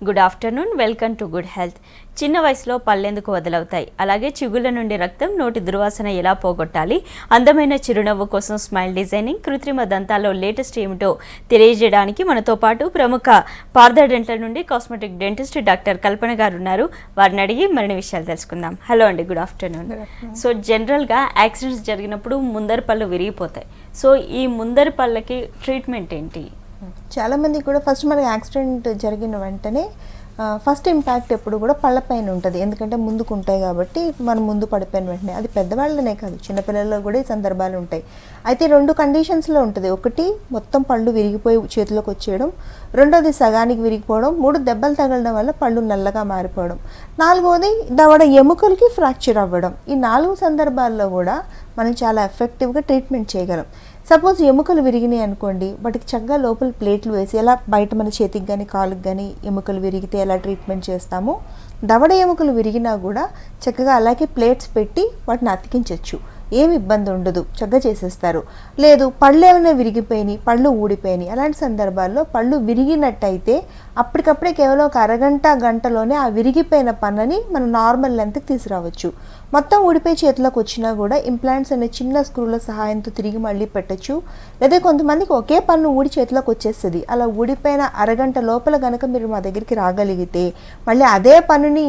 Good afternoon, welcome to good health. చిన్న వయసులో పళ్ళెందుకు వదలవుతాయి, అలాగే చిగుళ్ళ నుండి రక్తం, నోటి దుర్వాసన ఎలా పోగొట్టాలి, అందమైన చిరునవ్వు కోసం స్మైల్ డిజైనింగ్, కృత్రిమ దంతాల్లో లేటెస్ట్ ఏమిటో తెలియజేయడానికి మనతో పాటు ప్రముఖ పార్థ డెంటల్ నుండి కాస్మెటిక్ డెంటిస్ట్ డాక్టర్ కల్పన గారు ఉన్నారు. వారిని అడిగి మరిన్ని విషయాలు తెలుసుకుందాం. హలో అండి, గుడ్ ఆఫ్టర్నూన్. సో జనరల్గా యాక్సిడెంట్స్ జరిగినప్పుడు ముందర పళ్ళు విరిగిపోతాయి. సో ఈ ముందర పళ్ళకి ట్రీట్మెంట్ ఏంటి? చాలామంది కూడా ఫస్ట్ మనకి యాక్సిడెంట్ జరిగిన వెంటనే ఫస్ట్ ఇంపాక్ట్ ఎప్పుడు కూడా పళ్ళపైన ఉంటుంది. ఎందుకంటే ముందుకు ఉంటాయి కాబట్టి మనం ముందు పడిపోయిన వెంటనే, అది పెద్దవాళ్ళనే కాదు చిన్నపిల్లల్లో కూడా ఈ సందర్భాలు ఉంటాయి. అయితే 2 కండిషన్స్లో ఉంటుంది. ఒకటి మొత్తం పళ్ళు విరిగిపోయి చేతిలోకి వచ్చేయడం, రెండోది సగానికి విరిగిపోవడం, 3 దెబ్బలు తగలడం వల్ల పళ్ళు నల్లగా మారిపోవడం, 4వది దవడ ఎముకలకి ఫ్రాక్చర్ అవ్వడం. ఈ 4 సందర్భాల్లో కూడా మనం చాలా ఎఫెక్టివ్గా ట్రీట్మెంట్ చేయగలం. సపోజ్ ఎముకలు విరిగినాయి అనుకోండి, వాటికి చక్కగా లోపల ప్లేట్లు వేసి ఎలా బయట మన చేతికి కానీ కాలుకి కానీ ఎముకలు విరిగితే ఎలా ట్రీట్మెంట్ చేస్తామో, దవడ ఎముకలు విరిగినా కూడా చక్కగా అలాగే ప్లేట్స్ పెట్టి వాటిని అతికించవచ్చు. ఏమి ఇబ్బంది ఉండదు, చక్కగా చేసేస్తారు. లేదు పళ్ళు ఏమైనా విరిగిపోయినాయి, పళ్ళు ఊడిపోయినాయి, అలాంటి సందర్భాల్లో పళ్ళు విరిగినట్టయితే అప్పటికప్పుడే కేవలం ఒక అరగంట గంటలోనే ఆ విరిగిపోయిన పళ్ళని మనం నార్మల్ లెంత్కి తీసుకురావచ్చు. మొత్తం ఊడిపోయి చేతిలోకి వచ్చినా కూడా ఇంప్లాంట్స్ అనే చిన్న స్క్రూల సహాయంతో తిరిగి మళ్ళీ పెట్టచ్చు. లేదా కొంతమందికి ఒకే పన్ను ఊడి చేతిలోకి వచ్చేస్తుంది. అలా ఊడిపోయిన అరగంట లోపల కనుక మీరు మా దగ్గరికి రాగలిగితే మళ్ళీ అదే పన్నుని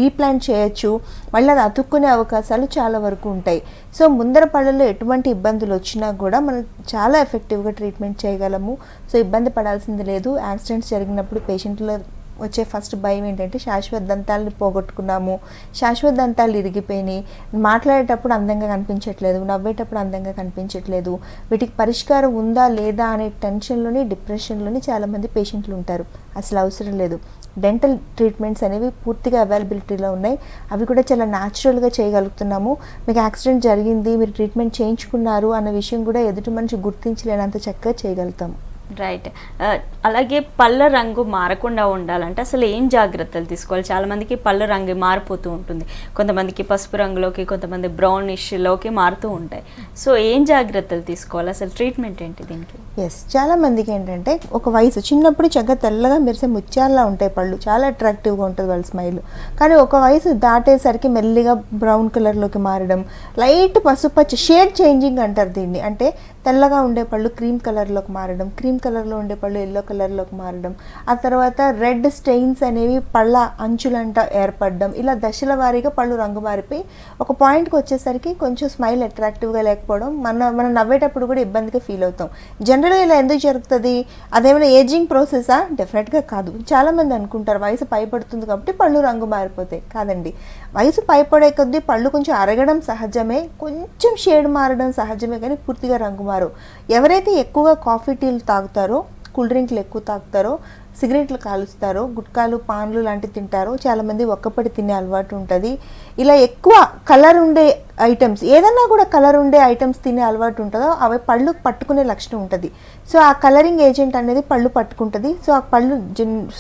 రీప్లాంట్ చేయొచ్చు. మళ్ళీ అది అతుక్కునే అవకాశాలు చాలా వరకు ఉంటాయి. సో ముందర పళ్ళలో ఎటువంటి ఇబ్బందులు వచ్చినా కూడా మనం చాలా ఎఫెక్టివ్గా ట్రీట్మెంట్ చేయగలము. సో ఇబ్బంది పడాల్సింది లేదు. యాక్సిడెంట్స్ జరిగినప్పుడు పేషెంట్లో వచ్చే ఫస్ట్ భయం ఏంటంటే శాశ్వత దంతాలని పోగొట్టుకున్నాము, శాశ్వత దంతాలు ఇరిగిపోయినాయి, మాట్లాడేటప్పుడు అందంగా కనిపించట్లేదు, నవ్వేటప్పుడు అందంగా కనిపించట్లేదు, వీటికి పరిష్కారం ఉందా లేదా అనే టెన్షన్లోని డిప్రెషన్లోని చాలామంది పేషెంట్లు ఉంటారు. అసలు అవసరం లేదు. డెంటల్ ట్రీట్మెంట్స్ అనేవి పూర్తిగా అవైలబిలిటీలో ఉన్నాయి. అవి కూడా చాలా న్యాచురల్గా చేయగలుగుతున్నాము. మీకు యాక్సిడెంట్ జరిగింది, మీరు ట్రీట్మెంట్ చేయించుకున్నారు అన్న విషయం కూడా ఎదుటి మనిషి గుర్తించలేనంత చక్కగా చేయగలుగుతాము. రైట్. అలాగే పళ్ళ రంగు మారకుండా ఉండాలంటే అసలు ఏం జాగ్రత్తలు తీసుకోవాలి? చాలామందికి పళ్ళ రంగు మారిపోతూ ఉంటుంది. కొంతమందికి పసుపు రంగులోకి, కొంతమంది బ్రౌనిష్లోకి మారుతూ ఉంటాయి. సో ఏం జాగ్రత్తలు తీసుకోవాలి? అసలు ట్రీట్మెంట్ ఏంటి దీనికి? చాలామందికి ఏంటంటే ఒక వయసు చిన్నప్పుడు చక్కగా తెల్లగా మెరిసే ముత్యాల్లా ఉంటాయి పళ్ళు, చాలా అట్రాక్టివ్గా ఉంటుంది వాళ్ళ స్మైల్. కానీ ఒక వయసు దాటేసరికి మెల్లిగా బ్రౌన్ కలర్లోకి మారడం, లైట్ పసుపచ్చ షేడ్ చేంజింగ్ అంటారు దీన్ని. అంటే తెల్లగా ఉండే పళ్ళు క్రీమ్ కలర్లోకి మారడం, క్రీమ్ కలర్లో ఉండే పళ్ళు ఎల్లో కలర్లోకి మారడం, ఆ తర్వాత రెడ్ స్టెయిన్స్ అనేవి పళ్ళ అంచులంట ఏర్పడడం, ఇలా దశల వారీగా పళ్ళు రంగు మారిపోయి ఒక పాయింట్కి వచ్చేసరికి కొంచెం స్మైల్ అట్రాక్టివ్గా లేకపోవడం, మనం నవ్వేటప్పుడు కూడా ఇబ్బందిగా ఫీల్ అవుతాం. జనరల్గా ఇలా ఎందుకు జరుగుతుంది? అదేమైనా ఏజింగ్ ప్రాసెసా? డెఫినెట్గా కాదు. చాలామంది అనుకుంటారు వయసు పైపడుతుంది కాబట్టి పళ్ళు రంగు మారిపోతాయి. కాదండి, వయసు పైపడే కొద్దీ పళ్ళు కొంచెం అరగడం సహజమే, కొంచెం షేడ్ మారడం సహజమే, కానీ పూర్తిగా రంగు మారు. ఎవరైతే ఎక్కువగా కాఫీ టీలు తాగుతారో, కూల్ డ్రింక్లు ఎక్కువ తాగుతారో, సిగరెట్లు కాలుస్తారో, గుట్కాలు పాన్లు లాంటివి తింటారో, చాలామంది ఒక్కపడి తినే అలవాటు ఉంటుంది. ఇలా ఎక్కువ కలర్ ఉండే ఐటమ్స్, ఏదన్నా కూడా కలర్ ఉండే ఐటమ్స్ తినే అలవాటు ఉంటుందో అవి పళ్ళు పట్టుకునే లక్షణం ఉంటుంది. సో ఆ కలరింగ్ ఏజెంట్ అనేది పళ్ళు పట్టుకుంటుంది. సో ఆ పళ్ళు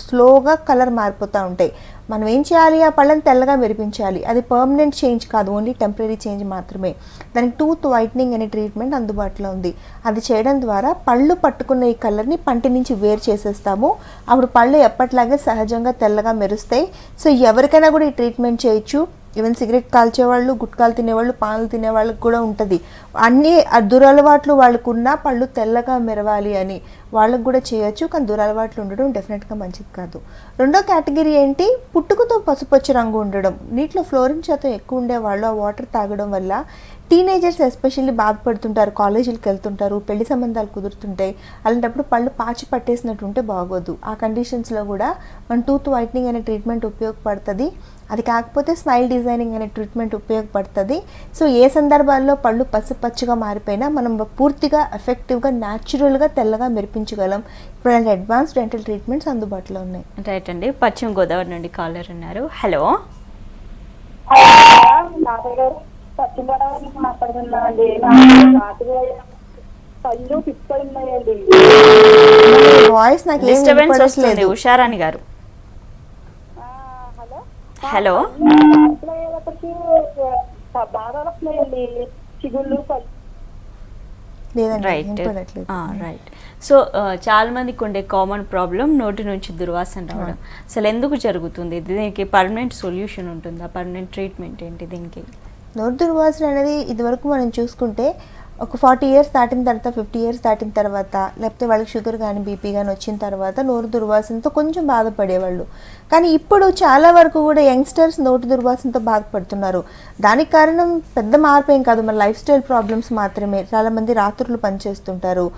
స్లోగా కలర్ మారిపోతూ ఉంటాయి. మనం ఏం చేయాలి? ఆ పళ్ళని తెల్లగా మెరిపించాలి. అది పర్మనెంట్ చేంజ్ కాదు, ఓన్లీ టెంపరీ చేంజ్ మాత్రమే. దానికి టూత్ వైట్నింగ్ అనే ట్రీట్మెంట్ అందుబాటులో ఉంది. అది చేయడం ద్వారా పళ్ళు పట్టుకున్న ఈ కలర్ని పంటి నుంచి వేరు చేసేస్తాము. అప్పుడు పళ్ళు ఎప్పటిలాగే సహజంగా తెల్లగా మెరుస్తాయి. సో ఎవరికైనా కూడా ఈ ట్రీట్మెంట్ చేయొచ్చు. ఈవెన్ సిగరెట్ కాల్చేవాళ్ళు, గుట్కాలు తినేవాళ్ళు, పాన్లు తినేవాళ్ళకి కూడా ఉంటుంది. అన్ని దురలవాట్లు వాళ్ళకున్న పళ్ళు తెల్లగా మెరవాలి అని వాళ్ళకు కూడా చేయొచ్చు. కానీ దురలవాట్లు ఉండడం డెఫినెట్గా మంచిది కాదు. రెండో కేటగిరీ ఏంటి? పుట్టుకతో పసుపచ్చ రంగు ఉండడం. నీటిలో ఫ్లోరిన్ శాతం ఎక్కువ ఉండేవాళ్ళు ఆ వాటర్ తాగడం వల్ల టీనేజర్స్ ఎస్పెషల్లీ బాధపడుతుంటారు. కాలేజీలకు వెళ్తుంటారు, పెళ్లి సంబంధాలు కుదురుతుంటాయి. అలాంటప్పుడు పళ్ళు పాచి పట్టేసినట్టు ఉంటే బాగోదు. ఆ కండిషన్స్లో కూడా మన టూత్ వైట్నింగ్ అనే ట్రీట్మెంట్ ఉపయోగపడుతుంది. అది కాకపోతే స్మైల్ డిజైనింగ్ అనే ట్రీట్మెంట్ ఉపయోగపడుతుంది. సో ఏ సందర్భాల్లో పళ్ళు పసుపచ్చగా మారిపోయినా మనం పూర్తిగా ఎఫెక్టివ్గా న్యాచురల్గా తెల్లగా మెరిపించగలం. ఇప్పుడు అలాంటి అడ్వాన్స్ డెంటల్ ట్రీట్మెంట్స్ అందుబాటులో ఉన్నాయి. రైట్ అండి. పశ్చిమ గోదావరి నుండి కాలర్ ఉన్నారు. హలో. పశ్చిమ గోదావరి నుంచి మాట్లాడుతున్నామండి. పళ్ళు పిప్పలున్నాయండి. వాయిస్ నాకు డిస్టర్బెన్స్ వస్తుంది. ఉషారాణి గారు. హలో. బాగా వస్తున్నాయండి చిగుళ్ళు. లేదండి రైట్ వినపడట్లేదు. రైట్. సో చాలా మందికి ఉండే కామన్ ప్రాబ్లం నోటి నుంచి దుర్వాసన రావడం. అసలు ఎందుకు జరుగుతుంది? దీనికి పర్మనెంట్ సొల్యూషన్ ఉంటుందా? పర్మనెంట్ ట్రీట్మెంట్ ఏంటి దీనికి? నోటి దుర్వాసన అనేది ఇదివరకు మనం చూసుకుంటే ఒక 40 ఇయర్స్ దాటిన తర్వాత 50 ఇయర్స్ దాటిన తర్వాత లేకపోతే వాళ్ళకి షుగర్ కానీ బీపీ కానీ వచ్చిన తర్వాత నోరు దుర్వాసనతో కొంచెం బాధపడేవాళ్ళు. కానీ ఇప్పుడు చాలా వరకు కూడా యంగ్స్టర్స్ నోటి దుర్వాసనతో బాధపడుతున్నారు. దానికి కారణం పెద్ద మార్పు ఏం కాదు, మన లైఫ్ స్టైల్ ప్రాబ్లమ్స్ మాత్రమే. చాలామంది రాత్రులు పనిచేస్తుంటారు,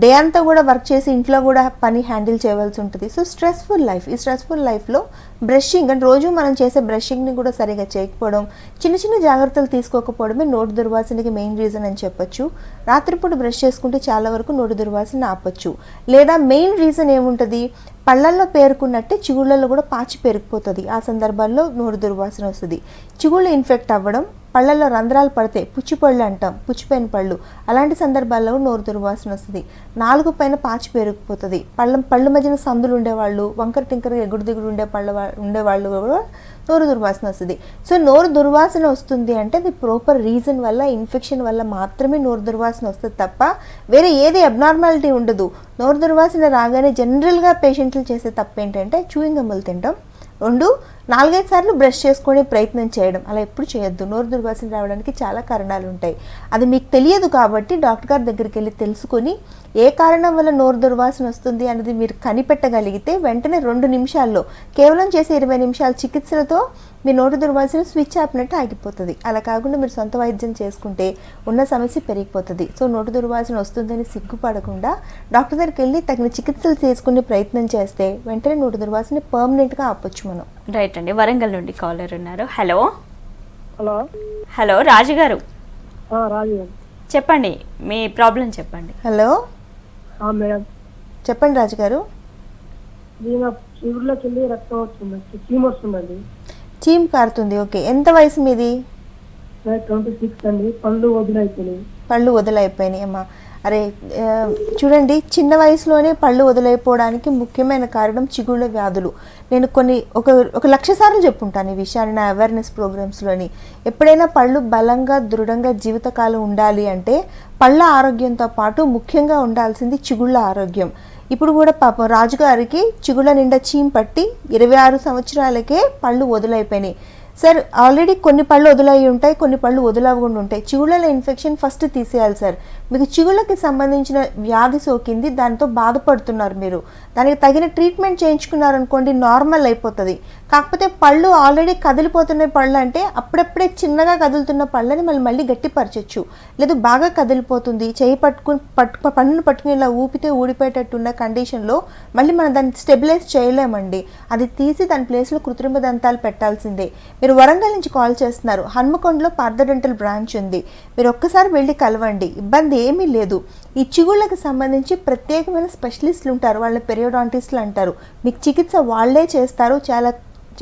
డే అంతా కూడా వర్క్ చేసి ఇంట్లో కూడా పని హ్యాండిల్ చేయవలసి ఉంటుంది. సో స్ట్రెస్ఫుల్ లైఫ్, ఈ స్ట్రెస్ఫుల్ లైఫ్లో బ్రషింగ్ అంటే రోజు మనం చేసే బ్రషింగ్ని కూడా సరిగా చేయకపోవడం, చిన్న చిన్న జాగ్రత్తలు తీసుకోకపోవడమే నోటి దుర్వాసనకి మెయిన్ రీజన్ అని చెప్పొచ్చు. రాత్రిపూట బ్రష్ చేసుకుంటే చాలా వరకు నోటి దుర్వాసన ఆపొచ్చు. లేదా మెయిన్ రీజన్ ఏముంటుంది, పళ్ళల్లో పేరుకున్నట్టే చిగుళ్ళలో కూడా పాచి పేరుకుపోతుంది. ఆ సందర్భాల్లో నోరు దుర్వాసన వస్తుంది. చిగుళ్ళు ఇన్ఫెక్ట్ అవ్వడం, పళ్ళల్లో రంధ్రాలు పడితే పుచ్చిపళ్ళు అంటాం, పుచ్చిపోయిన పళ్ళు, అలాంటి సందర్భాల్లో నోరు దుర్వాసన వస్తుంది. నాలుగు పైన పాచి పేరుకుపోతుంది. పళ్ళు మధ్యన సందులు ఉండేవాళ్ళు, వంకర టింకర ఎగుడు దిగుడు ఉండేవాళ్ళు కూడా నోరు దుర్వాసన వస్తుంది. సో నోరు దుర్వాసన వస్తుంది అంటే అది ప్రాపర్ రీజన్ వల్ల, ఇన్ఫెక్షన్ వల్ల మాత్రమే నోరు దుర్వాసన వస్తుంది తప్ప వేరే ఏది అబ్నార్మాలిటీ ఉండదు. నోరు దుర్వాసన రాగానే జనరల్గా పేషెంట్లు చేసే తప్పు ఏంటంటే చూయింగ్ గమ్ములు తినడం, 4-5 సార్లు బ్రష్ చేసుకునే ప్రయత్నం చేయడం. అలా ఎప్పుడు చేయొద్దు. నోరు దుర్వాసన రావడానికి చాలా కారణాలు ఉంటాయి. అది మీకు తెలియదు కాబట్టి డాక్టర్ గారి దగ్గరికి వెళ్ళి తెలుసుకొని ఏ కారణం వల్ల నోరు దుర్వాసన వస్తుంది అనేది మీరు కనిపెట్టగలిగితే వెంటనే 2 నిమిషాల్లో, కేవలం చేసే 20 నిమిషాల చికిత్సలతో మీ నోటి దుర్వాసన స్విచ్ ఆపినట్టు ఆగిపోతుంది. అలా కాకుండా మీరు సొంత వైద్యం చేసుకుంటే ఉన్న సమస్య పెరిగిపోతుంది. సో నోటి దుర్వాసన వస్తుందని సిగ్గుపడకుండా డాక్టర్ దగ్గరికి వెళ్ళి తగిన చికిత్సలు చేసుకునే ప్రయత్నం చేస్తే వెంటనే నోటి దుర్వాసన పర్మనెంట్గా ఆపొచ్చు మనం. రైట్ అండి. వరంగల్ నుండి కాలర్ ఉన్నారు. హలో హలో హలో రాజు గారు రాజు చెప్పండి, మీ ప్రాబ్లం చెప్పండి. హలో మేడం, చెప్పండి రాజు గారు. చిగురులోకి వెళ్ళి రక్తం వస్తుంది, చీమ వస్తుందండి. చీమ్ కారుతుంది. ఓకే, ఎంత వయసు మీది? 26 అండి. పళ్ళు వదిలైపోయినాయి. పళ్ళు వదిలైపోయినాయి అమ్మా. అరే చూడండి, చిన్న వయసులోనే పళ్ళు వదిలైపోవడానికి ముఖ్యమైన కారణం చిగుళ్ళ వ్యాధులు. నేను ఒక 1,00,000 సార్లు చెప్పుంటాను ఈ విషయాన్ని నా అవేర్నెస్ ప్రోగ్రామ్స్లోని. ఎప్పుడైనా పళ్ళు బలంగా దృఢంగా జీవితకాలం ఉండాలి అంటే పళ్ళ ఆరోగ్యంతో పాటు ముఖ్యంగా ఉండాల్సింది చిగుళ్ళ ఆరోగ్యం. ఇప్పుడు కూడా పాపం రాజుగారికి చిగుళ్ళ నిండా చీమ్ పట్టి 26 సంవత్సరాలకే పళ్ళు వదిలైపోయినాయి. సార్ ఆల్రెడీ కొన్ని పళ్ళు వదిలై ఉంటాయి, కొన్ని పళ్ళు వదిలవకుండా ఉంటాయి. చిగుళ్ళలో ఇన్ఫెక్షన్ ఫస్ట్ తీసేయాలి సార్. మీకు చిగుళ్ళకి సంబంధించిన వ్యాధి సోకింది, దాంతో బాధపడుతున్నారు మీరు, దానికి తగిన ట్రీట్మెంట్ చేయించుకున్నారనుకోండి నార్మల్ అయిపోతుంది. కాకపోతే పళ్ళు ఆల్రెడీ కదిలిపోతున్న పళ్ళు అంటే అప్పుడప్పుడే చిన్నగా కదులుతున్న పళ్ళని మళ్ళీ గట్టిపరచచ్చు. లేదు బాగా కదిలిపోతుంది, చేయి పన్నును పట్టుకుని ఇలా ఊపితే ఊడిపోయేటట్టున్న కండిషన్లో మళ్ళీ మనం దాన్ని స్టెబిలైజ్ చేయలేమండి. అది తీసి దాని ప్లేస్లో కృత్రిమ దంతాలు పెట్టాల్సిందే. మీరు వరంగల్ నుంచి కాల్ చేస్తున్నారు, హన్మకొండలో పార్థడెంటల్ బ్రాంచ్ ఉంది. మీరు ఒక్కసారి వెళ్ళి కలవండి, ఇబ్బంది ఏమీ లేదు. ఈ చిగుళ్ళకి సంబంధించి ప్రత్యేకమైన స్పెషలిస్టులు ఉంటారు, వాళ్ళ పెరియోడాంటిస్టులు అంటారు. మీకు చికిత్స వాళ్ళే చేస్తారు.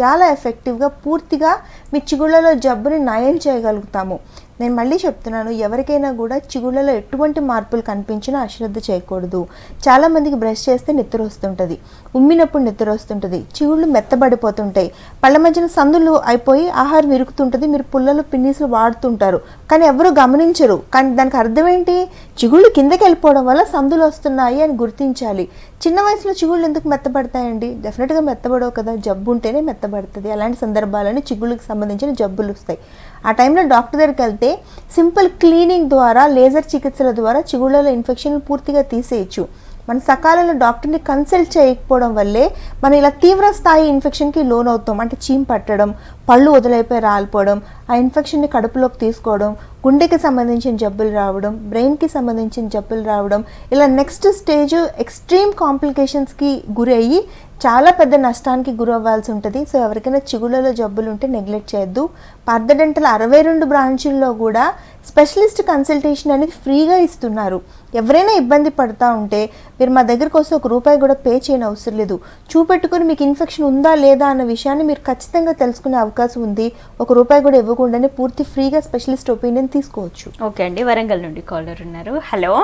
చాలా ఎఫెక్టివ్గా పూర్తిగా మీ చిగుళ్ళలో జబ్బుని నయం చేయగలుగుతాము. నేను మళ్ళీ చెప్తున్నాను, ఎవరికైనా కూడా చిగుళ్ళలో ఎటువంటి మార్పులు కనిపించినా అశ్రద్ధ చేయకూడదు. చాలామందికి బ్రష్ చేస్తే నిద్ర వస్తుంటుంది, ఉమ్మినప్పుడు నిద్ర వస్తుంటుంది, చిగుళ్ళు మెత్తబడిపోతుంటాయి, పళ్ళ మధ్యన సందులు అయిపోయి ఆహారం ఇరుకుతుంటుంది, మీరు పుల్లలు పిన్నీసులు వాడుతుంటారు కానీ ఎవరు గమనించరు. కానీ దానికి అర్థం ఏంటి, చిగుళ్ళు కిందకి వెళ్ళిపోవడం వల్ల సందులు వస్తున్నాయి అని గుర్తించాలి. చిన్న వయసులో చిగుళ్ళు ఎందుకు మెత్తబడతాయండి? డెఫినెట్గా మెత్తబడవు కదా, జబ్బు ఉంటేనే మెత్తబడుతుంది. అలాంటి సందర్భాలని చిగుళ్ళకి సంబంధించిన జబ్బులు వస్తాయి. ఆ టైంలో డాక్టర్ దగ్గరికి వెళ్తే సింపుల్ క్లీనింగ్ ద్వారా, లేజర్ చికిత్సల ద్వారా చిగుళ్ళలో ఇన్ఫెక్షన్ పూర్తిగా తీసేయచ్చు. మన సకాలంలో డాక్టర్ని కన్సల్ట్ చేయకపోవడం వల్లే మనం ఇలా తీవ్ర స్థాయి ఇన్ఫెక్షన్కి లోన్ అవుతాం. అంటే చీమ్ పట్టడం, పళ్ళు వదిలైపోయి రాలిపోవడం, ఆ ఇన్ఫెక్షన్ని కడుపులోకి తీసుకోవడం, గుండెకి సంబంధించిన జబ్బులు రావడం, బ్రెయిన్కి సంబంధించిన జబ్బులు రావడం, ఇలా నెక్స్ట్ స్టేజ్ ఎక్స్ట్రీమ్ కాంప్లికేషన్స్కి గురి అయ్యి చాలా పెద్ద నష్టానికి గురవ్వాల్సి ఉంటుంది. సో ఎవరికైనా చిగుళ్ళలో జబ్బులు ఉంటే నెగ్లెక్ట్ చేయొద్దు. పార్థడెంటల్ 62 బ్రాంచుల్లో కూడా స్పెషలిస్ట్ కన్సల్టేషన్ అనేది ఫ్రీగా ఇస్తున్నారు. ఎవరైనా ఇబ్బంది పడుతూ ఉంటే మీరు మా దగ్గరకు వస్తే ₹1 కూడా పే చేయని అవసరం లేదు. చూపెట్టుకుని మీకు ఇన్ఫెక్షన్ ఉందా లేదా అన్న విషయాన్ని మీరు ఖచ్చితంగా తెలుసుకునే అవకాశం ఉంది. ₹1 కూడా ఇవ్వకుండానే పూర్తి ఫ్రీగా స్పెషలిస్ట్ ఒపీనియన్ తీసుకోవచ్చు. ఓకే అండి. వరంగల్ నుండి కాలర్ ఉన్నారు. Hello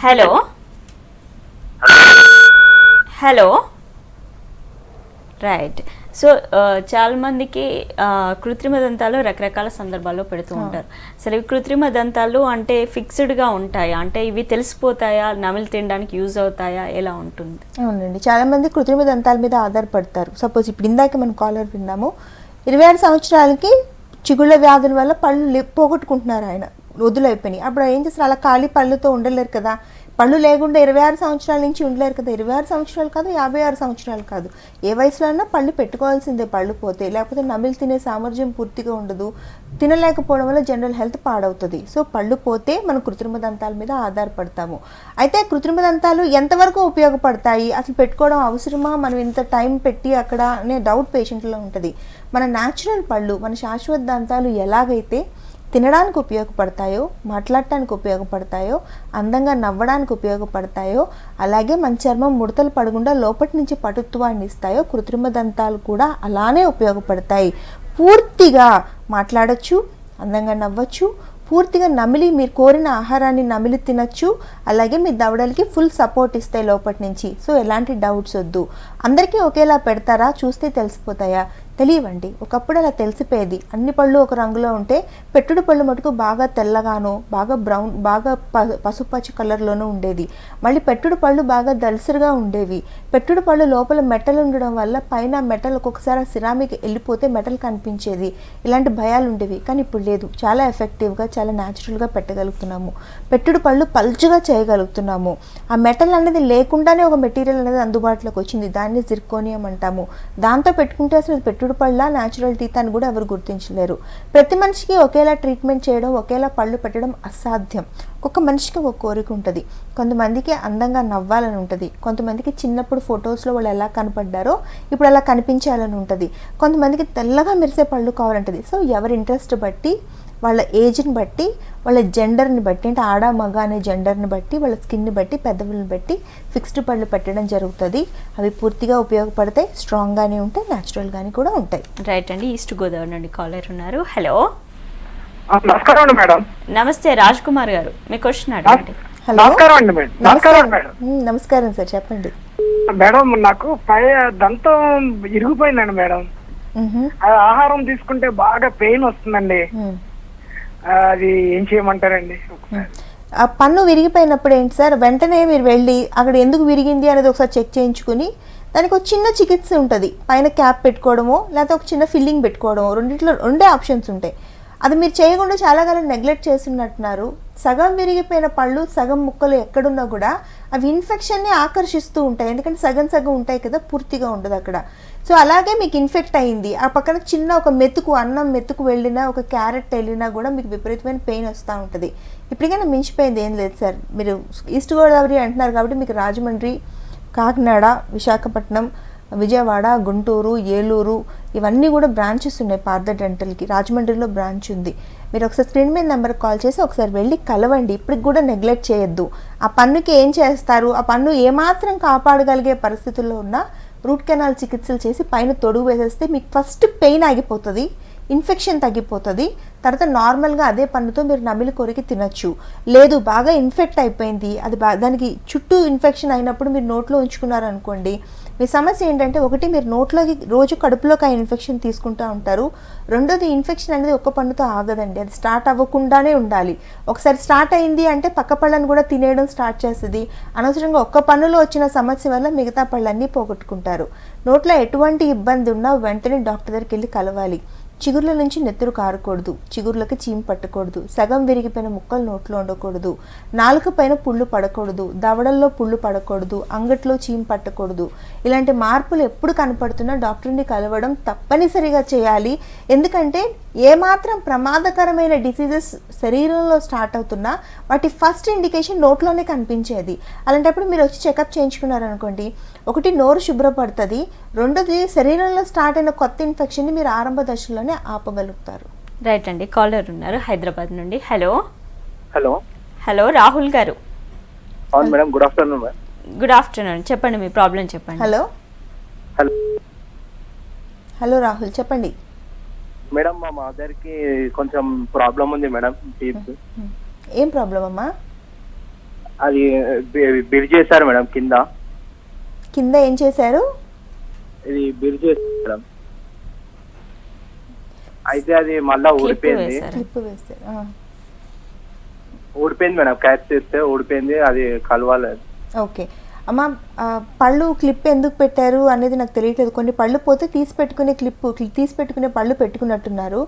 hello hello right. So చాలా మందికి కృత్రిమ దంతాలు రకరకాల సందర్భాల్లో పెడుతూ ఉంటారు. అసలు ఇవి కృత్రిమ దంతాలు అంటే ఫిక్స్డ్గా ఉంటాయా, అంటే ఇవి తెలిసిపోతాయా, నమిలి తినడానికి యూజ్ అవుతాయా, ఎలా ఉంటుంది? అవునండి, చాలా మంది కృత్రిమ దంతాల మీద ఆధారపడతారు. సపోజ్ ఇప్పుడు ఇందాక మనం కాలర్ విన్నాము, 26 సంవత్సరాలకి చిగుళ్ళ వ్యాధుల వల్ల పళ్ళు పోగొట్టుకుంటున్నారు, ఆయన వదులైపోయినాయి. అప్పుడు ఏం చేస్తారు, అలా ఖాళీ పళ్ళుతో ఉండలేరు కదా, పళ్ళు లేకుండా 26 సంవత్సరాల నుంచి ఉండలేరు కదా. 26 సంవత్సరాలు కాదు, 56 సంవత్సరాలు కాదు, ఏ వయసులో అయినా పళ్ళు పెట్టుకోవాల్సిందే. పళ్ళు పోతే లేకపోతే నమిలి తినే సామర్థ్యం పూర్తిగా ఉండదు, తినలేకపోవడం వల్ల జనరల్ హెల్త్ పాడవుతుంది. సో పళ్ళు పోతే మనం కృత్రిమ దంతాల మీద ఆధారపడతాము. అయితే కృత్రిమ దంతాలు ఎంతవరకు ఉపయోగపడతాయి, అసలు పెట్టుకోవడం అవసరమా, మనం ఇంత టైం పెట్టి అక్కడ అనే డౌట్ పేషెంట్లో ఉంటుంది. మన న్యాచురల్ పళ్ళు, మన శాశ్వత దంతాలు ఎలాగైతే తినడానికి ఉపయోగపడతాయో, మాట్లాడటానికి ఉపయోగపడతాయో, అందంగా నవ్వడానికి ఉపయోగపడతాయో, అలాగే మన చర్మం ముడతలు పడకుండా లోపటి నుంచి పటుత్వాన్ని ఇస్తాయో, కృత్రిమ దంతాలు కూడా అలానే ఉపయోగపడతాయి. పూర్తిగా మాట్లాడచ్చు, అందంగా నవ్వచ్చు, పూర్తిగా నమిలి మీరు కోరిన ఆహారాన్ని నమిలి తినచ్చు, అలాగే మీ దవడలకి ఫుల్ సపోర్ట్ ఇస్తాయి లోపటి నుంచి. సో ఎలాంటి డౌట్స్ వద్దు. అందరికీ ఒకేలా పెడతారా, చూస్తే తెలిసిపోతాయా, తెలియవండి. ఒకప్పుడు అలా తెలిసిపోయేది, అన్ని పళ్ళు ఒక రంగులో ఉంటే పెట్టుడు పళ్ళు మటుకు బాగా తెల్లగానో, బాగా బ్రౌన్, బాగా పసుపచ్చ కలర్లోనూ ఉండేది. మళ్ళీ పెట్టుడు పళ్ళు బాగా దలసరిగా ఉండేవి. పెట్టుడు పళ్ళు లోపల మెటల్ ఉండడం వల్ల పైన మెటల్ ఒక్కొక్కసారి సిరామిక్ వెళ్ళిపోతే మెటల్ కనిపించేది. ఇలాంటి భయాలు ఉండేవి. కానీ ఇప్పుడు లేదు, చాలా ఎఫెక్టివ్గా, చాలా న్యాచురల్గా పెట్టగలుగుతున్నాము. పెట్టుడు పళ్ళు పల్చగా చేయగలుగుతున్నాము. ఆ మెటల్ అనేది లేకుండానే ఒక మెటీరియల్ అనేది అందుబాటులోకి వచ్చింది, దాన్ని జిర్కోనియం అంటాము. దాంతో పెట్టుకుంటే అసలు పెట్టుడు పళ్ళ న్యాచురల్ టీత్ అని కూడా ఎవరు గుర్తించలేరు. ప్రతి మనిషికి ఒకేలా ట్రీట్మెంట్ చేయడం, ఒకేలా పళ్ళు పెట్టడం అసాధ్యం. ఒక్కొక్క మనిషికి ఒక కోరిక ఉంటుంది. కొంతమందికి అందంగా నవ్వాలని ఉంటుంది, కొంతమందికి చిన్నప్పుడు ఫొటోస్లో వాళ్ళు ఎలా కనపడ్డారో ఇప్పుడు అలా కనిపించాలని ఉంటుంది, కొంతమందికి తెల్లగా మెరిసే పళ్ళు కావాలంటుంది. సో ఎవరి ఇంట్రెస్ట్ బట్టి, వాళ్ళ ఏజ్ని బట్టి, వాళ్ళ జెండర్ని బట్టి, అంటే ఆడ మగ అనే జెండర్ని బట్టి, వాళ్ళ స్కిన్ని బట్టి, పెదవులను బట్టి ఫిక్స్డ్ పళ్ళు పెట్టడం జరుగుతుంది. అవి పూర్తిగా ఉపయోగపడతాయి, స్ట్రాంగ్గానే ఉంటాయి, న్యాచురల్గానే కూడా ఉంటాయి. రైట్ అండి. ఈస్ట్ గోదావరి నుండి కాలర్ ఉన్నారు. హలో, నమస్కారం అండి మేడం. నమస్తే రాజ్ కుమార్ గారు, మీ క్వశ్చన్ అడగండి. హలో, నమస్కారం అండి మేడం. నమస్కారం మేడం. నమస్కారం సార్, చెప్పండి. మేడం నాకు పై దంతం ఇరిగిపోయిందండి మేడం. ఆహారం తీసుకుంటే బాగా పెయిన్ వస్తుందండి, అది ఏం చేయమంటారండి? ఆ పన్ను విరిగిపోయినప్పుడు ఏంటి సార్, వెంటనే మీరు వెళ్ళి అక్కడ ఎందుకు విరిగింది అనేది ఒకసారి చెక్ చేయించుకుని దానికి ఒక చిన్న చికిత్స ఉంటుంది. పైన క్యాప్ పెట్టుకోవడమో లేకపోతే ఒక చిన్న ఫిల్లింగ్ పెట్టుకోవడమో, రెండే ఆప్షన్స్ ఉంటాయి. అది మీరు చేయకుండా చాలా కాలం నెగ్లెక్ట్ చేస్తున్నట్టున్నారు. సగం విరిగిపోయిన పళ్ళు, సగం ముక్కలు ఎక్కడున్నా కూడా అవి ఇన్ఫెక్షన్ని ఆకర్షిస్తూ ఉంటాయి. ఎందుకంటే సగం సగం ఉంటాయి కదా, పూర్తిగా ఉండదు అక్కడ. సో అలాగే మీకు ఇన్ఫెక్ట్ అయింది, ఆ పక్కన చిన్న ఒక మెతుకు, అన్నం మెతుకు వెళ్ళినా, ఒక క్యారెట్ వెళ్ళినా కూడా మీకు విపరీతమైన పెయిన్ వస్తూ ఉంటుంది. ఇప్పటికైనా మించిపోయింది ఏం లేదు సార్. మీరు ఈస్ట్ గోదావరి అంటున్నారు కాబట్టి మీకు రాజమండ్రి, కాకినాడ, విశాఖపట్నం, విజయవాడ, గుంటూరు, ఏలూరు ఇవన్నీ కూడా బ్రాంచెస్ ఉన్నాయి. పార్థ డెంటల్కి రాజమండ్రిలో బ్రాంచ్ ఉంది. మీరు ఒకసారి స్క్రీన్ మీద నెంబర్కి కాల్ చేసి ఒకసారి వెళ్ళి కలవండి. ఇప్పటికి కూడా నెగ్లెక్ట్ చేయొద్దు. ఆ పన్నుకి ఏం చేస్తారు, ఆ పన్ను ఏమాత్రం కాపాడగలిగే పరిస్థితుల్లో ఉన్నా రూట్ కెనాల్ చికిత్సలు చేసి పైన తొడుగు వేసేస్తే మీకు ఫస్ట్ పెయిన్ ఆగిపోతుంది, ఇన్ఫెక్షన్ తగ్గిపోతుంది. తర్వాత నార్మల్గా అదే పన్నుతో మీరు నమిలి కొరికి తినచ్చు. లేదు బాగా ఇన్ఫెక్ట్ అయిపోయింది, అది దానికి చుట్టూ ఇన్ఫెక్షన్ అయినప్పుడు మీరు నోట్లో ఉంచుకున్నారనుకోండి, మీ సమస్య ఏంటంటే ఒకటి మీరు నోట్లోకి రోజు కడుపులోకి ఆ ఇన్ఫెక్షన్ తీసుకుంటూ ఉంటారు. రెండోది ఇన్ఫెక్షన్ అనేది ఒక్క పన్నుతో ఆగదండి, అది స్టార్ట్ అవ్వకుండానే ఉండాలి. ఒకసారి స్టార్ట్ అయింది అంటే పక్క పళ్ళను కూడా తినేయడం స్టార్ట్ చేస్తుంది. అనవసరంగా ఒక్క పన్నులో వచ్చిన సమస్య వల్ల మిగతా పళ్ళన్నీ పోగొట్టుకుంటారు. నోట్లో ఎటువంటి ఇబ్బంది ఉన్నా వెంటనే డాక్టర్ దగ్గరికి వెళ్ళి కలవాలి. చిగుర్ల నుంచి నెత్తురు కారకూడదు, చిగుర్లకి చీమ పట్టకూడదు, సగం విరిగిపోయిన ముక్కలు నోట్లో ఉండకూడదు, నాలుక పైన పుళ్ళు పడకూడదు, దవడల్లో పుళ్ళు పడకూడదు, అంగట్లో చీమ పట్టకూడదు. ఇలాంటి మార్పులు ఎప్పుడు కనపడుతున్నా డాక్టర్ని కలవడం తప్పనిసరిగా చేయాలి. ఎందుకంటే ఏమాత్రం ప్రమాదకరమైన డిసీజెస్ శరీరంలో స్టార్ట్ అవుతున్నా వాటి ఫస్ట్ ఇండికేషన్ నోట్లోనే కనిపించేది. అలాంటప్పుడు మీరు వచ్చి చెకప్ చేయించుకున్నారనుకోండి, ఒకటి నోరు శుభ్రపడుతుంది, రెండోది శరీరంలో స్టార్ట్ అయిన కొత్త ఇన్ఫెక్షన్ని మీరు ఆరంభ దశలోనే ఆపగలుగుతారు. రైట్ అండి. కాలర్ ఉన్నారు హైదరాబాద్ నుండి. హలో. హలో హలో, రాహుల్ గారు. అవును madam, good afternoon madam. Good afternoon, చెప్పండి మీ ప్రాబ్లం చెప్పండి. హలో హలో హలో రాహుల్, చెప్పండి. మేడం మా మదర్కి కొంచెం ప్రాబ్లం ఉంది మేడం, టీత్. ఏం ప్రాబ్లం అమ్మా? అది బిర్ చేశారు మేడం, కింద ఏం చేశారు? ఇది బిర్ చేశారు మేడం. అయితే అది మళ్ళా ఊడిపోయింది. వేశారా? క్లిప్ వేస్తే ఊడిపోయింది మేడం, క్యాచ్ చేస్తే ఊడిపోయింది, అది కలవాలేదు. ఓకే అమ్మ, పళ్ళు క్లిప్ ఎందుకు పెట్టారు అనేది నాకు తెలియట్లేదు. కొన్ని పళ్ళు పోతే తీసి పెట్టుకునే పళ్ళు పెట్టుకున్నట్టున్నారు.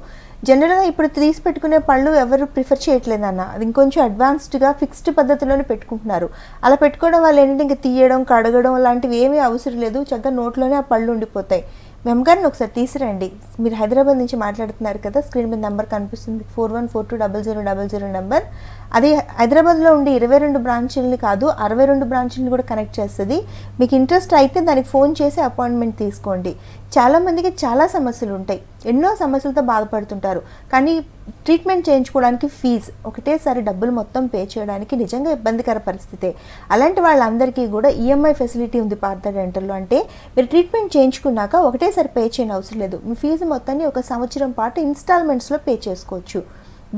జనరల్గా ఇప్పుడు తీసి పెట్టుకునే పళ్ళు ఎవరు ప్రిఫర్ చేయట్లేదు అన్న, అది ఇంకొంచెం అడ్వాన్స్డ్గా ఫిక్స్డ్ పద్ధతిలోనే పెట్టుకుంటున్నారు. అలా పెట్టుకోవడం వల్ల ఏంటంటే ఇంకా తీయడం కడగడం లాంటివి ఏమీ అవసరం లేదు, చక్కగా నోట్లోనే ఆ పళ్ళు ఉండిపోతాయి. మేము గారిని ఒకసారి తీసిరండి. మీరు హైదరాబాద్ నుంచి మాట్లాడుతున్నారు కదా, స్క్రీన్ మీద నెంబర్ కనిపిస్తుంది 41420000 నెంబర్. అది హైదరాబాద్లో ఉండి 22 బ్రాంచుల్ని కాదు 62 బ్రాంచుల్ని కూడా కనెక్ట్ చేస్తుంది. మీకు ఇంట్రెస్ట్ అయితే దానికి ఫోన్ చేసి అపాయింట్మెంట్ తీసుకోండి. చాలామందికి చాలా సమస్యలు ఉంటాయి, ఎన్నో సమస్యలతో బాధపడుతుంటారు. కానీ ట్రీట్మెంట్ చేయించుకోవడానికి ఫీజు ఒకటేసారి డబ్బులు మొత్తం పే చేయడానికి నిజంగా ఇబ్బందికర పరిస్థితే. అలాంటి వాళ్ళందరికీ కూడా ఈఎంఐ ఫెసిలిటీ ఉంది పార్థ డెంటల్లో. అంటే మీరు ట్రీట్మెంట్ చేయించుకున్నాక ఒకటేసారి పే చేయని అవసరం లేదు. మీ ఫీజు మొత్తాన్ని ఒక సంవత్సరం పాటు ఇన్స్టాల్మెంట్స్లో పే చేసుకోవచ్చు.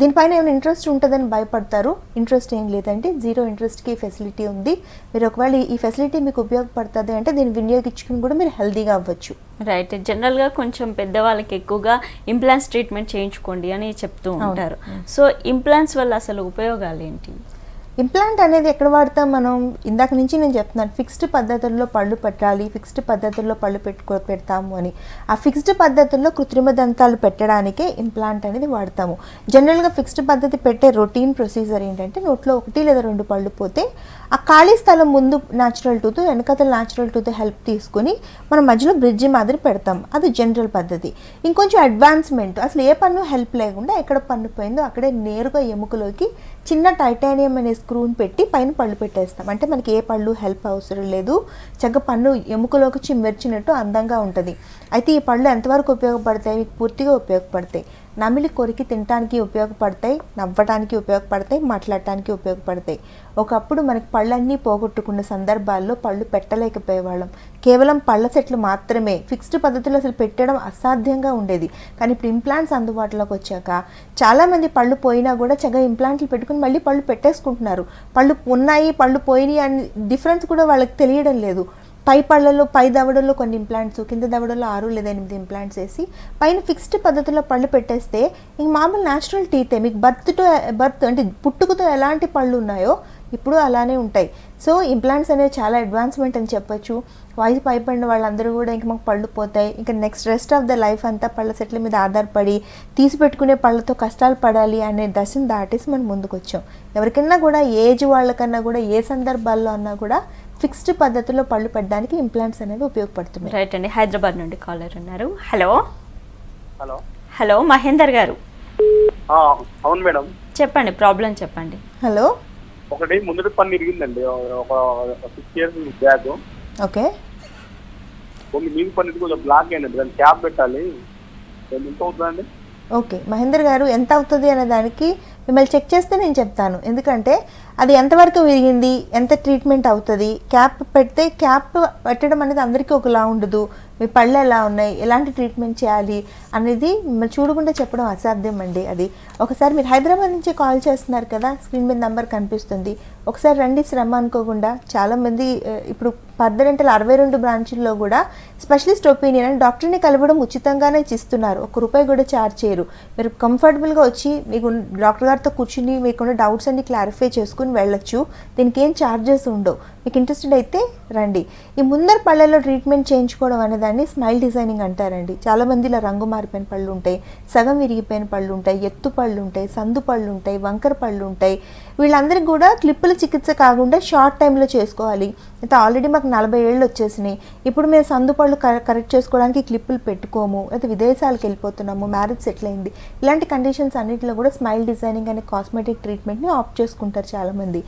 దీనిపైన ఏమైనా ఇంట్రెస్ట్ ఉంటుందని భయపడతారు, ఇంట్రెస్ట్ ఏం లేదంటే 0 ఇంట్రెస్ట్కి ఫెసిలిటీ ఉంది. మీరు ఒకవేళ ఈ ఫెసిలిటీ మీకు ఉపయోగపడుతుంది అంటే దీన్ని వినియోగించుకుని కూడా మీరు హెల్తీగా అవ్వచ్చు. రైట్. జనరల్గా కొంచెం పెద్దవాళ్ళకి ఎక్కువగా ఇంప్లాంట్స్ ట్రీట్మెంట్ చేయించుకోండి అని చెప్తూ ఉంటారు. సో ఇంప్లాంట్స్ వల్ల అసలు ఉపయోగాలు ఏంటి? ఇంప్లాంట్ అనేది ఎక్కడ వాడతాం మనం? ఇందాక నుంచి నేను చెప్తున్నాను, ఫిక్స్డ్ పద్ధతుల్లో పళ్ళు పెట్టాలి, ఫిక్స్డ్ పద్ధతుల్లో పళ్ళు పెడతాము అని. ఆ ఫిక్స్డ్ పద్ధతుల్లో కృత్రిమ దంతాలు పెట్టడానికే ఇంప్లాంట్ అనేది వాడతాము. జనరల్గా ఫిక్స్డ్ పద్ధతి పెట్టే రొటీన్ ప్రొసీజర్ ఏంటంటే నోట్లో 1 లేదా 2 పళ్ళు పోతే ఆ ఖాళీ స్థలం ముందు న్యాచురల్ టూత్, వెనకతల న్యాచురల్ టూత్ హెల్ప్ తీసుకుని మనం మధ్యలో బ్రిడ్జి మాదిరి పెడతాం. అది జనరల్ పద్ధతి. ఇంకొంచెం అడ్వాన్స్మెంట్, అసలు ఏ పన్ను హెల్ప్ లేకుండా ఎక్కడ పన్ను పోయిందో అక్కడే నేరుగా ఎముకలోకి చిన్న టైటానియం అనే స్క్రూని పెట్టి పైన పళ్ళు పెట్టేస్తాం. అంటే మనకి ఏ పళ్ళు హెల్ప్ అవసరం లేదు, చక్కగా పన్ను ఎముకలోకి చిమ్మెర్చినట్టు అందంగా ఉంటుంది. అయితే ఈ పళ్ళు ఎంతవరకు ఉపయోగపడతాయి? మీకు పూర్తిగా ఉపయోగపడతాయి. నమిలి కొరికి తినడానికి ఉపయోగపడతాయి, నవ్వటానికి ఉపయోగపడతాయి, మాట్లాడటానికి ఉపయోగపడతాయి. ఒకప్పుడు మనకి పళ్ళన్నీ పోగొట్టుకున్న సందర్భాల్లో పళ్ళు పెట్టలేకపోయేవాళ్ళం. కేవలం పళ్ళ సెట్లు మాత్రమే, ఫిక్స్డ్ పద్ధతిలో అసలు పెట్టడం అసాధ్యంగా ఉండేది. కానీ ఇప్పుడు ఇంప్లాంట్స్ అందుబాటులోకి వచ్చాక చాలామంది పళ్ళు పోయినా కూడా చక్కగా ఇంప్లాంట్లు పెట్టుకుని మళ్ళీ పళ్ళు పెట్టేసుకుంటున్నారు. పళ్ళు ఉన్నాయి, పళ్ళు పోయినాయి అని డిఫరెన్స్ కూడా వాళ్ళకి తెలియడం లేదు. పై దవడల్లో కొన్ని ఇంప్లాంట్స్, కింద దవడల్లో 6 లేదా 8 ఇంప్లాంట్స్ వేసి పైన ఫిక్స్డ్ పద్ధతిలో పళ్ళు పెట్టేస్తే ఇంక మామూలు న్యాచురల్ టీతే మీకు బర్త్ అంటే పుట్టుకతో ఎలాంటి పళ్ళు ఉన్నాయో ఇప్పుడు అలానే ఉంటాయి. సో ఇంప్లాంట్స్ అనేవి చాలా అడ్వాన్స్మెంట్ అని చెప్పొచ్చు. వయసు పైపడిన వాళ్ళందరూ కూడా ఇంక మాకు పళ్ళు పోతాయి, ఇంకా next rest of the life అంతా పళ్ళ సెట్ల మీద ఆధారపడి తీసి పెట్టుకునే పళ్ళతో కష్టాలు పడాలి అనే దశను దాటేసి మనం ముందుకు వచ్చాం. ఎవరికైనా కూడా ఏజ్ వాళ్ళకన్నా కూడా ఏ సందర్భాల్లో అన్నా కూడా ఫిక్స్డ్ పద్ధతిలో పళ్ళు పెట్టడానికి ఇంప్లాంట్స్ అనేవి ఉపయోగపడుతున్నాయి. రైట్ అండి. హైదరాబాద్ నుండి కాలర్ ఉన్నారు. హలో హలో హలో మహేందర్ గారు అవును మేడం, చెప్పండి, ప్రాబ్లం చెప్పండి. హలో, ఒకటి ముందటి పన్ను ఇరిగిందండి, ఒక 6 years బ్యాక్. ఓకే, కొన్ని మీద పన్ను కొంచెం బ్లాక్ అయిందండి, దాన్ని క్యాప్ పెట్టాలి, ఎంత అవుతుందండి? ఓకే మహేందర్ గారు, ఎంత అవుతుంది అనే దానికి మిమ్మల్ని చెక్ చేస్తే నేను చెప్తాను. ఎందుకంటే అది ఎంతవరకు విరిగింది, ఎంత ట్రీట్మెంట్ అవుతుంది. క్యాప్ పెడితే క్యాప్ పెట్టడం అనేది అందరికీ ఒకలా ఉండదు. మీ పళ్ళు ఎలా ఉన్నాయి, ఎలాంటి ట్రీట్మెంట్ చేయాలి అనేది మిమ్మల్ని చూడకుండా చెప్పడం అసాధ్యం అండి. అది ఒకసారి మీరు హైదరాబాద్ నుంచి కాల్ చేస్తున్నారు కదా, స్క్రీన్ మీద నెంబర్ కనిపిస్తుంది, ఒకసారి రండి, శ్రమ అనుకోకుండా. చాలామంది ఇప్పుడు పార్థ డెంటల్ 62 బ్రాంచుల్లో కూడా స్పెషలిస్ట్ ఒపీనియన్ అని డాక్టర్ని కలవడం ఉచితంగానే ఇస్తున్నారు. ₹1 కూడా ఛార్జ్ చేయరు. మీరు కంఫర్టబుల్గా వచ్చి మీకు డాక్టర్ గారితో కూర్చుని మీకున్న డౌట్స్ అన్ని క్లారిఫై చేసుకుని వెళ్ళొచ్చు. దీనికి ఏం ఛార్జెస్ ఉండవు. మీకు ఇంట్రెస్టెడ్ అయితే రండి. ఈ ముందర పళ్ళలో ట్రీట్మెంట్ చేయించుకోవడం అనేదాన్ని స్మైల్ డిజైనింగ్ అంటారండి. చాలామంది ఇలా రంగు మారిపోయిన పళ్ళు ఉంటాయి, సగం విరిగిపోయిన పళ్ళు ఉంటాయి, ఎత్తు పళ్ళు ఉంటాయి, సందు పళ్ళు ఉంటాయి, వంకర పళ్ళు ఉంటాయి. వీళ్ళందరికీ కూడా క్లిప్పుల చికిత్స కాకుండా షార్ట్ టైంలో చేసుకోవాలి. అయితే ఆల్రెడీ మాకు 40 ఏళ్ళు వచ్చేసినాయి, ఇప్పుడు మేము సందు పళ్ళు కరెక్ట్ చేసుకోవడానికి క్లిప్పులు పెట్టుకోము, అయితే విదేశాలకు వెళ్ళిపోతున్నాము, మ్యారేజ్ సెటిల్ అయింది, ఇలాంటి కండిషన్స్ అన్నింటిలో కూడా స్మైల్ డిజైనింగ్ అనే కాస్మెటిక్ ట్రీట్మెంట్ని ఆప్ట్ చేసుకుంటారు చాలామంది.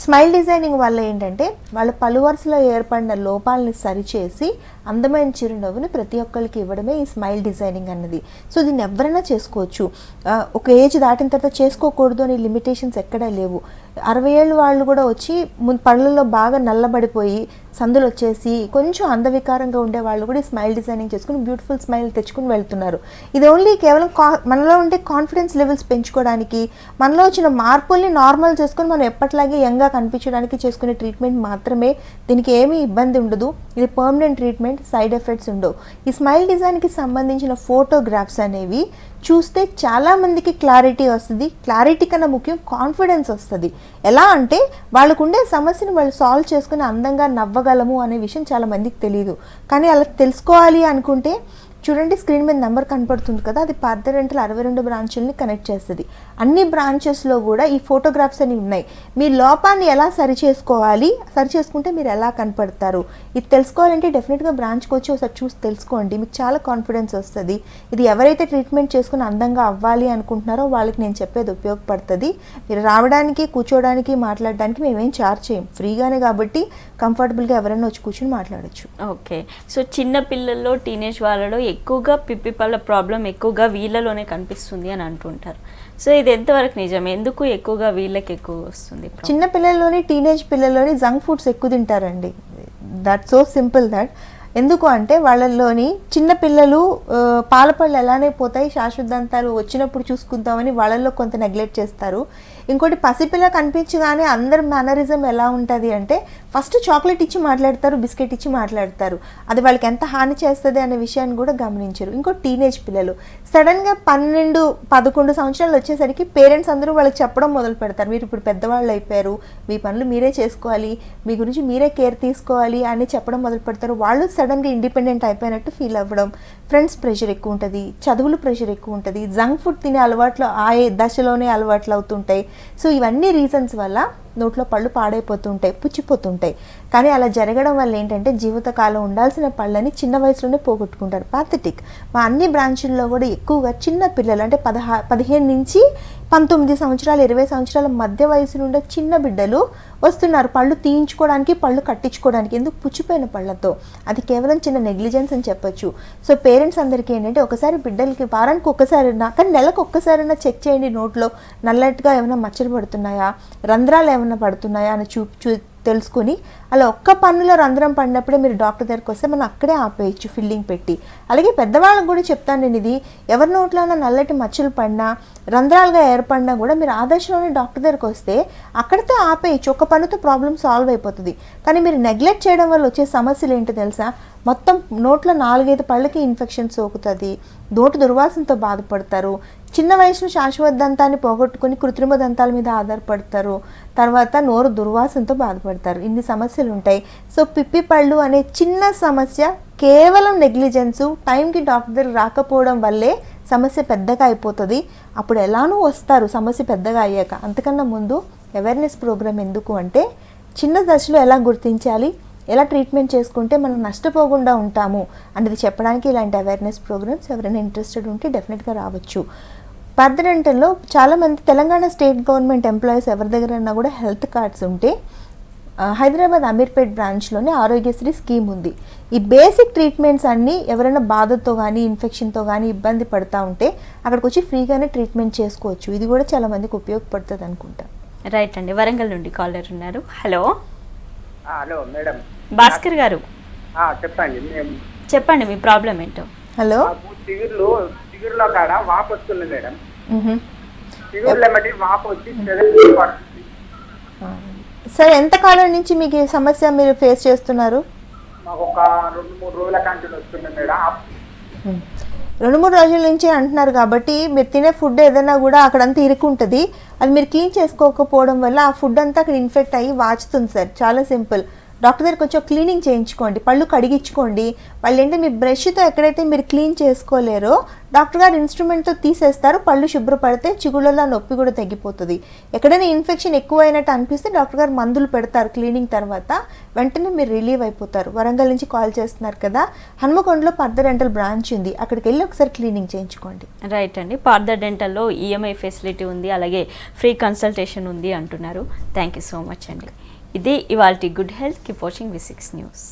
స్మైల్ డిజైనింగ్ వల్ల ఏంటంటే వాళ్ళ పలు వరుసలో ఏర్పడిన లోపాలని సరిచేసి అందమైన చిరునవ్వుని ప్రతి ఒక్కరికి ఇవ్వడమే ఈ స్మైల్ డిజైనింగ్ అన్నది. సో దీన్ని ఎవరైనా చేసుకోవచ్చు. ఒక ఏజ్ దాటిన తర్వాత చేసుకోకూడదు అనే లిమిటేషన్స్ ఎక్కడా లేవు. 60 ఏళ్ళు వాళ్ళు కూడా వచ్చి పళ్ళల్లో బాగా నల్లబడిపోయి సందులు వచ్చేసి కొంచెం అందవికారంగా ఉండే వాళ్ళు కూడా ఈ స్మైల్ డిజైనింగ్ చేసుకుని బ్యూటిఫుల్ స్మైల్ తెచ్చుకుని వెళ్తున్నారు. ఇది ఓన్లీ కేవలం మనలో ఉండే కాన్ఫిడెన్స్ లెవెల్స్ పెంచుకోవడానికి, మనలో వచ్చిన మార్పుల్ని నార్మల్ చేసుకుని మనం ఎప్పటిలాగే యంగ్గా కనిపించడానికి చేసుకునే ట్రీట్మెంట్ మాత్రమే. దీనికి ఏమీ ఇబ్బంది ఉండదు. ఇది పర్మనెంట్ ట్రీట్మెంట్, సైడ్ ఎఫెక్ట్స్ ఉండవు. ఈ స్మైల్ డిజైన్కి సంబంధించిన ఫోటోగ్రాఫ్స్ అనేవి చూస్తే చాలామందికి క్లారిటీ వస్తుంది. క్లారిటీ కన్నా ముఖ్యం కాన్ఫిడెన్స్ వస్తుంది. ఎలా అంటే వాళ్ళకు ఉండే సమస్యను వాళ్ళు సాల్వ్ చేసుకుని అందంగా నవ్వగలము అనే విషయం చాలామందికి తెలియదు. కానీ అలా తెలుసుకోవాలి అనుకుంటే చూడండి, స్క్రీన్ మీద నెంబర్ కనపడుతుంది కదా, అది పార్థ డెంటల్ 62 బ్రాంచుల్ని కనెక్ట్ చేస్తుంది. అన్ని బ్రాంచెస్లో కూడా ఈ ఫోటోగ్రాఫ్స్ అని ఉన్నాయి. మీ లోపాన్ని ఎలా సరి చేసుకోవాలి, సరి చేసుకుంటే మీరు ఎలా కనపడతారు, ఇది తెలుసుకోవాలంటే డెఫినెట్గా బ్రాంచ్కి వచ్చి ఒకసారి చూసి తెలుసుకోండి. మీకు చాలా కాన్ఫిడెన్స్ వస్తుంది. ఇది ఎవరైతే ట్రీట్మెంట్ చేసుకుని అందంగా అవ్వాలి అనుకుంటున్నారో వాళ్ళకి నేను చెప్పేది ఉపయోగపడుతుంది. మీరు రావడానికి, కూర్చోవడానికి, మాట్లాడడానికి మేమేం చార్జ్ చేయం, ఫ్రీగానే కాబట్టి కంఫర్టబుల్గా ఎవరైనా వచ్చి కూర్చొని మాట్లాడచ్చు. ఓకే. సో చిన్న పిల్లల్లో, టీనేజ్ వాళ్ళలో ఎక్కువగా పిప్పి పళ్ళ ప్రాబ్లం ఎక్కువగా వీళ్ళలోనే కనిపిస్తుంది అని అంటుంటారు. సో ఇది ఎంతవరకు నిజం? ఎందుకు ఎక్కువగా వీళ్ళకి ఎక్కువ వస్తుంది? చిన్న పిల్లల్లోని, టీనేజ్ పిల్లల్లోని జంక్ ఫుడ్స్ ఎక్కువ తింటారండి. That so simple that. ఎందుకు అంటే వాళ్ళల్లోని చిన్న పిల్లలు పాలపళ్ళు ఎలానే పోతాయి, శాశ్వత దంతాలు వచ్చినప్పుడు చూసుకుందామని వాళ్ళల్లో కొంత నెగ్లెక్ట్ చేస్తారు. ఇంకోటి, పసిపిల్ల కనిపించగానే అందరి మేనరిజం ఎలా ఉంటుంది అంటే ఫస్ట్ చాక్లెట్ ఇచ్చి మాట్లాడతారు, బిస్కెట్ ఇచ్చి మాట్లాడతారు. అది వాళ్ళకి ఎంత హాని చేస్తుంది అనే విషయాన్ని కూడా గమనించరు. ఇంకో టీనేజ్ పిల్లలు సడన్గా 12-11 సంవత్సరాలు వచ్చేసరికి పేరెంట్స్ అందరూ వాళ్ళకి చెప్పడం మొదలు పెడతారు, మీరు ఇప్పుడు పెద్దవాళ్ళు అయిపోయారు, మీ పనులు మీరే చేసుకోవాలి, మీ గురించి మీరే కేర్ తీసుకోవాలి అని చెప్పడం మొదలు పెడతారు. వాళ్ళు సడన్గా ఇండిపెండెంట్ అయిపోయినట్టు ఫీల్ అవ్వడం. ఫ్రెండ్స్ ప్రెషర్ ఎక్కువ ఉంటుంది, చదువులు ప్రెషర్ ఎక్కువ ఉంటుంది, జంక్ ఫుడ్ తినే అలవాట్లు ఆ దశలోనే అలవాట్లు అవుతుంటాయి. సో ఇవన్నీ రీజన్స్ వల్ల నోట్లో పళ్ళు పాడైపోతుంటాయి, పుచ్చిపోతుంటాయి. కానీ అలా జరగడం వల్ల ఏంటంటే జీవితకాలం ఉండాల్సిన పళ్ళని చిన్న వయసులోనే పోగొట్టుకుంటారు. పాథెటిక్. మా అన్ని బ్రాంచుల్లో కూడా ఎక్కువగా చిన్న పిల్లలు అంటే 15 నుంచి 19 సంవత్సరాలు, 20 సంవత్సరాల మధ్య వయసు నుండే చిన్న బిడ్డలు వస్తున్నారు పళ్ళు తీయించుకోవడానికి, పళ్ళు కట్టించుకోవడానికి. ఎందుకు? పుచ్చిపోయిన పళ్ళతో. అది కేవలం చిన్న నెగ్లిజెన్స్ అని చెప్పొచ్చు. సో పేరెంట్స్ అందరికీ ఏంటంటే ఒకసారి బిడ్డలకి వారానికి ఒక్కసారైనా, కానీ నెలకు ఒక్కసారైనా చెక్ చేయండి, నోట్లో నల్లటిగా ఏమైనా మచ్చలు పడుతున్నాయా, రంధ్రాలు ఏమైనా పడుతున్నాయా అని తెలుసుకుని అలా ఒక్క పన్నులో రంధ్రం పడినప్పుడే మీరు డాక్టర్ దగ్గరికి వస్తే మనం అక్కడే ఆపేయచ్చు ఫిల్లింగ్ పెట్టి. అలాగే పెద్దవాళ్ళకి కూడా చెప్తాను నేను, ఇది ఎవరి నోట్లోనే నల్లటి మచ్చలు పడినా, రంధ్రాలుగా ఏర్పడినా కూడా మీరు ఆదర్శంలోనే డాక్టర్ దగ్గరికి వస్తే అక్కడితో ఆపేయచ్చు. ఒక్క పన్నుతో ప్రాబ్లం సాల్వ్ అయిపోతుంది. కానీ మీరు నెగ్లెక్ట్ చేయడం వల్ల వచ్చే సమస్యలు ఏంటో తెలుసా? మొత్తం నోట్లో 4-5 పళ్ళకి ఇన్ఫెక్షన్ సోకుతుంది, నోటు దుర్వాసనతో బాధపడతారు, చిన్న వయసులో శాశ్వత దంతాన్ని పోగొట్టుకుని కృత్రిమ దంతాల మీద ఆధారపడతారు, తర్వాత నోరు దుర్వాసనతో బాధపడతారు. ఇన్ని సమస్యలు ఉంటాయి. సో పిప్పి పళ్ళు అనే చిన్న సమస్య కేవలం నెగ్లిజెన్సు, టైంకి డాక్టర్ దగ్గర రాకపోవడం వల్లే సమస్య పెద్దగా అయిపోతుంది. అప్పుడు ఎలానూ వస్తారు సమస్య పెద్దగా అయ్యాక. అంతకన్నా ముందు అవేర్నెస్ ప్రోగ్రామ్ ఎందుకు అంటే చిన్న దశలో ఎలా గుర్తించాలి, ఎలా ట్రీట్మెంట్ చేసుకుంటే మనం నష్టపోకుండా ఉంటాము అనేది చెప్పడానికి ఇలాంటి అవేర్నెస్ ప్రోగ్రామ్స్ ఎవరైనా ఇంట్రెస్టెడ్ ఉంటే డెఫినెట్గా రావచ్చు. పార్థ డెంటల్లో చాలామంది తెలంగాణ స్టేట్ గవర్నమెంట్ ఎంప్లాయీస్ ఎవరి దగ్గరైనా కూడా హెల్త్ కార్డ్స్ ఉంటే హైదరాబాద్ అమీర్పేట్ బ్రాంచ్లోనే ఆరోగ్యశ్రీ స్కీమ్ ఉంది. ఈ బేసిక్ ట్రీట్మెంట్స్ అన్నీ ఎవరైనా బాధతో కానీ, ఇన్ఫెక్షన్తో కానీ ఇబ్బంది పడుతూ ఉంటే అక్కడికి వచ్చి ఫ్రీగానే ట్రీట్మెంట్ చేసుకోవచ్చు. ఇది కూడా చాలామందికి ఉపయోగపడుతుంది అనుకుంటా. రైట్ అండి. వరంగల్ నుండి కాలర్ ఉన్నారు. హలో. Hello madam. భాస్కర్ గారు చెప్పండి. చెప్పండి మీ ప్రాబ్లం ఏంటో. హలో. చిగురులో కాడ వాపు వస్తుంది మేడం. చిగురులో మట్టి వాపు వచ్చి సరే, ఎంతకాలం నుంచి మీకు ఈ సమస్య మీరు ఫేస్ చేస్తున్నారు? మాకు ఒక 2-3 రోజుల కంటిన్యూ వస్తుంది మేడం. 2-3 రోజుల నుంచి అంటున్నారు కాబట్టి మీరు తినే ఫుడ్ ఏదైనా కూడా అక్కడంతా ఇరుక్కుంటుంది. అది మీరు క్లీన్ చేసుకోకపోవడం వల్ల ఆ ఫుడ్ అంతా అక్కడ ఇన్ఫెక్ట్ అయ్యి వాచుతుంది సార్. చాలా సింపుల్. డాక్టర్ దగ్గర కొంచెం క్లీనింగ్ చేయించుకోండి, పళ్ళు కడిగించుకోండి. వాళ్ళు ఏంటంటే మీ బ్రష్తో ఎక్కడైతే మీరు క్లీన్ చేసుకోలేరో డాక్టర్ గారు ఇన్స్ట్రుమెంట్తో తీసేస్తారు. పళ్ళు శుభ్రపడితే చిగుళ్ళలో నొప్పి కూడా తగ్గిపోతుంది. ఎక్కడైనా ఇన్ఫెక్షన్ ఎక్కువైనట్టు అనిపిస్తే డాక్టర్ గారు మందులు పెడతారు. క్లీనింగ్ తర్వాత వెంటనే మీరు రిలీవ్ అయిపోతారు. వరంగల్ నుంచి కాల్ చేస్తున్నారు కదా, హన్మకొండలో పార్థ డెంటల్ బ్రాంచ్ ఉంది, అక్కడికి వెళ్ళి ఒకసారి క్లీనింగ్ చేయించుకోండి. రైట్ అండి. పార్థ డెంటల్లో ఈఎంఐ ఫెసిలిటీ ఉంది, అలాగే ఫ్రీ కన్సల్టేషన్ ఉంది అంటున్నారు. థ్యాంక్ యూ సో మచ్ అండి. ఇది ఇవాల్టి good health. Keep watching V6 news.